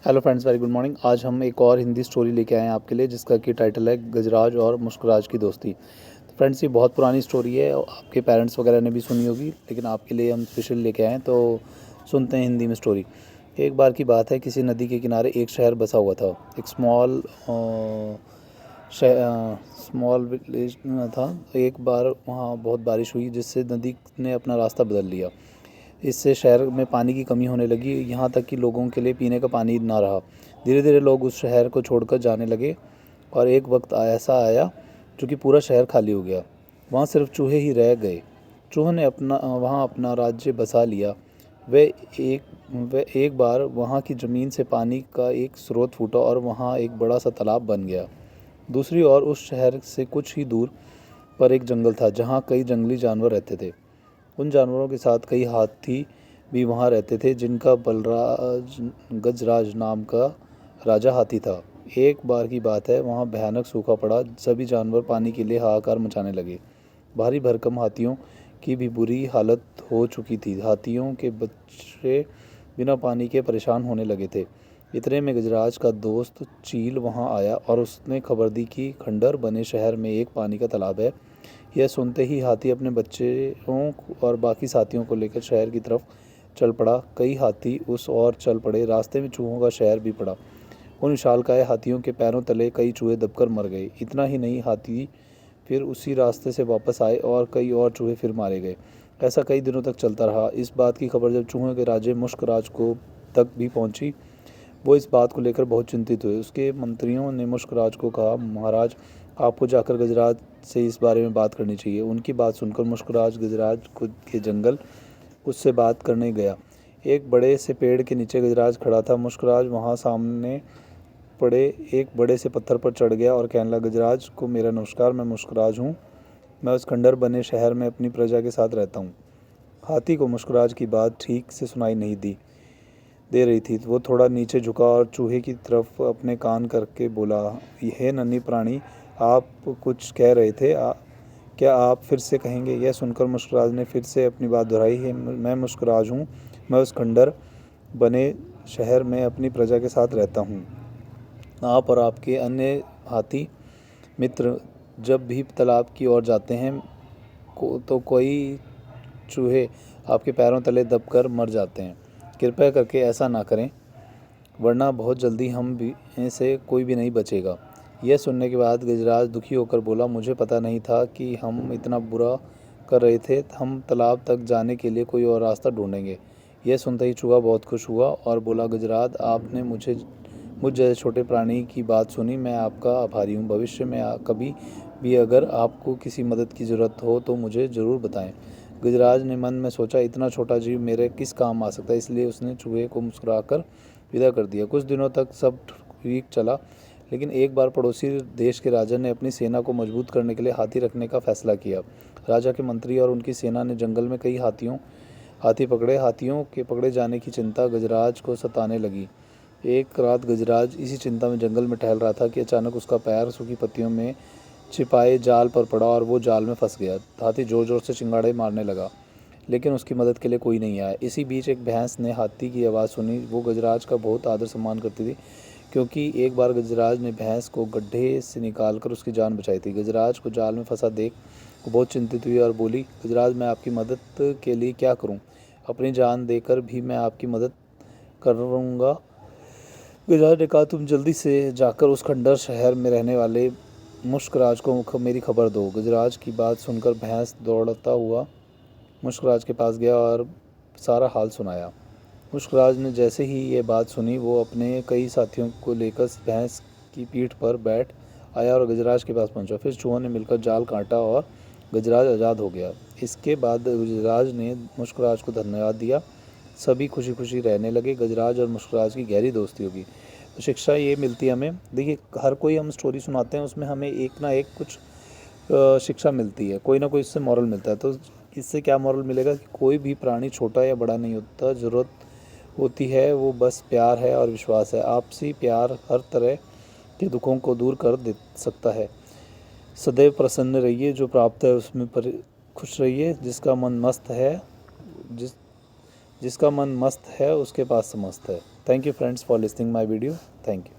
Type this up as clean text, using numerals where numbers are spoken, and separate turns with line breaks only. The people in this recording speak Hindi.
Hello friends, very good morning. आज हम एक और हिंदी स्टोरी लेके आए हैं आपके लिए, जिसका कि टाइटल है गजराज और मुस्कुराज की दोस्ती। तो फ्रेंड्स, ये बहुत पुरानी स्टोरी है और आपके पेरेंट्स वगैरह ने भी सुनी होगी, लेकिन आपके लिए हम स्पेशल लेके आए हैं। तो सुनते हैं हिंदी में स्टोरी। एक बार की बात है, किसी नदी के किनारे एक शहर बसा हुआ था। एक स्मॉल विलेज था। एक बार वहाँ बहुत बारिश हुई, जिससे नदी ने अपना रास्ता बदल लिया। इससे शहर में पानी की कमी होने लगी, यहाँ तक कि लोगों के लिए पीने का पानी ना रहा। धीरे धीरे लोग उस शहर को छोड़कर जाने लगे और एक वक्त ऐसा आया जो कि पूरा शहर खाली हो गया। वहाँ सिर्फ चूहे ही रह गए। चूहों ने वहाँ अपना राज्य बसा लिया। वे एक वे एक बार वहाँ की ज़मीन से पानी का एक स्रोत फूटा और वहाँ एक बड़ा सा तालाब बन गया। दूसरी ओर उस शहर से कुछ ही दूर पर एक जंगल था, जहाँ कई जंगली जानवर रहते थे। उन जानवरों के साथ कई हाथी भी वहाँ रहते थे, जिनका बलराज गजराज नाम का राजा हाथी था। एक बार की बात है, वहाँ भयानक सूखा पड़ा। सभी जानवर पानी के लिए हाहाकार मचाने लगे। भारी भरकम हाथियों की भी बुरी हालत हो चुकी थी। हाथियों के बच्चे बिना पानी के परेशान होने लगे थे। इतने में गजराज का दोस्त चील वहाँ आया और उसने खबर दी कि खंडर बने शहर में एक पानी का तालाब है। यह सुनते ही हाथी अपने बच्चों और बाकी साथियों को लेकर शहर की तरफ चल पड़ा। कई हाथी उस ओर चल पड़े। रास्ते में चूहों का शहर भी पड़ा। उन विशालकाय हाथियों के पैरों तले कई चूहे दबकर मर गए। इतना ही नहीं, हाथी फिर उसी रास्ते से वापस आए और कई और चूहे फिर मारे गए। ऐसा कई दिनों तक चलता रहा। इस बात की खबर जब चूहों के राजे मुश्कराज को तक भी पहुंची, वो इस बात को लेकर बहुत चिंतित हुए। उसके मंत्रियों ने मुश्कराज को कहा, महाराज, आपको जाकर गजराज से इस बारे में बात करनी चाहिए। उनकी बात सुनकर मुश्कराज गजराज के जंगल उससे बात करने गया। एक बड़े से पेड़ के नीचे गजराज खड़ा था। मुश्कराज वहाँ सामने पड़े एक बड़े से पत्थर पर चढ़ गया और कहने लगा, गजराज को मेरा नमस्कार। मैं मुश्कराज हूँ। मैं उस खंडर बने शहर में अपनी प्रजा के साथ रहता हूँ। हाथी को मुश्कराज की बात ठीक से सुनाई नहीं दी दे रही थी। वो थोड़ा नीचे झुका और चूहे की तरफ अपने कान करके बोला, हे नन्ही प्राणी, आप कुछ कह रहे थे। क्या आप फिर से कहेंगे? यह सुनकर मुस्कुराज ने फिर से अपनी बात दोहराई, है मैं मुस्कुराज हूँ। मैं उस खंडर बने शहर में अपनी प्रजा के साथ रहता हूँ। आप और आपके अन्य हाथी मित्र जब भी तालाब की ओर जाते हैं तो कोई चूहे आपके पैरों तले दबकर मर जाते हैं। कृपया करके ऐसा ना करें, वरना बहुत जल्दी हम भी में से कोई भी नहीं बचेगा। यह सुनने के बाद गजराज दुखी होकर बोला, मुझे पता नहीं था कि हम इतना बुरा कर रहे थे। हम तालाब तक जाने के लिए कोई और रास्ता ढूंढेंगे। यह सुनते ही चूहा बहुत खुश हुआ और बोला, गजराज, आपने मुझ जैसे छोटे प्राणी की बात सुनी। मैं आपका आभारी हूँ। भविष्य में कभी भी अगर आपको किसी मदद की ज़रूरत हो तो मुझे ज़रूर बताएं। गजराज ने मन में सोचा, इतना छोटा जीव मेरे किस काम आ सकता है, इसलिए उसने चूहे को मुस्कुराकर विदा कर दिया। कुछ दिनों तक सब ठीक चला, लेकिन एक बार पड़ोसी देश के राजा ने अपनी सेना को मजबूत करने के लिए हाथी रखने का फैसला किया। राजा के मंत्री और उनकी सेना ने जंगल में कई हाथी पकड़े। हाथियों के पकड़े जाने की चिंता गजराज को सताने लगी। एक रात गजराज इसी चिंता में जंगल में टहल रहा था कि अचानक उसका पैर सूखी पत्तियों में छिपाए जाल पर पड़ा और वो जाल में फंस गया। हाथी जोर जोर से चिंगाड़े मारने लगा, लेकिन उसकी मदद के लिए कोई नहीं आया। इसी बीच एक भैंस ने हाथी की आवाज़ सुनी। वो गजराज का बहुत आदर सम्मान करती थी, क्योंकि एक बार गजराज ने भैंस को गड्ढे से निकालकर उसकी जान बचाई थी। गजराज को जाल में फंसा देख वो बहुत चिंतित हुई और बोली, गजराज, मैं आपकी मदद के लिए क्या करूं? अपनी जान देकर भी मैं आपकी मदद करूंगा। गजराज ने कहा, तुम जल्दी से जाकर उस खंडर शहर में रहने वाले मुश्कराज को मेरी खबर दो। गजराज की बात सुनकर भैंस दौड़ता हुआ मुश्कराज के पास गया और सारा हाल सुनाया। मुश्कराज ने जैसे ही ये बात सुनी, वो अपने कई साथियों को लेकर भैंस की पीठ पर बैठ आया और गजराज के पास पहुंचा। फिर चूहों ने मिलकर जाल काटा और गजराज आज़ाद हो गया। इसके बाद गजराज ने मुश्कराज को धन्यवाद दिया। सभी खुशी खुशी रहने लगे। गजराज और मुश्कराज की गहरी दोस्ती होगी। तो शिक्षा ये मिलती है हमें। देखिए, हर कोई हम स्टोरी सुनाते हैं, उसमें हमें एक ना एक कुछ शिक्षा मिलती है, कोई ना कोई इससे मॉरल मिलता है। तो इससे क्या मॉरल मिलेगा कि कोई भी प्राणी छोटा या बड़ा नहीं होता। ज़रूरत होती है वो बस प्यार है और विश्वास है। आपसी प्यार हर तरह के दुखों को दूर कर दे सकता है। सदैव प्रसन्न रहिए, जो प्राप्त है उसमें पर खुश रहिए। जिसका मन मस्त है जिस जिसका मन मस्त है उसके पास समस्त है। Thank you friends for listening my video. Thank you.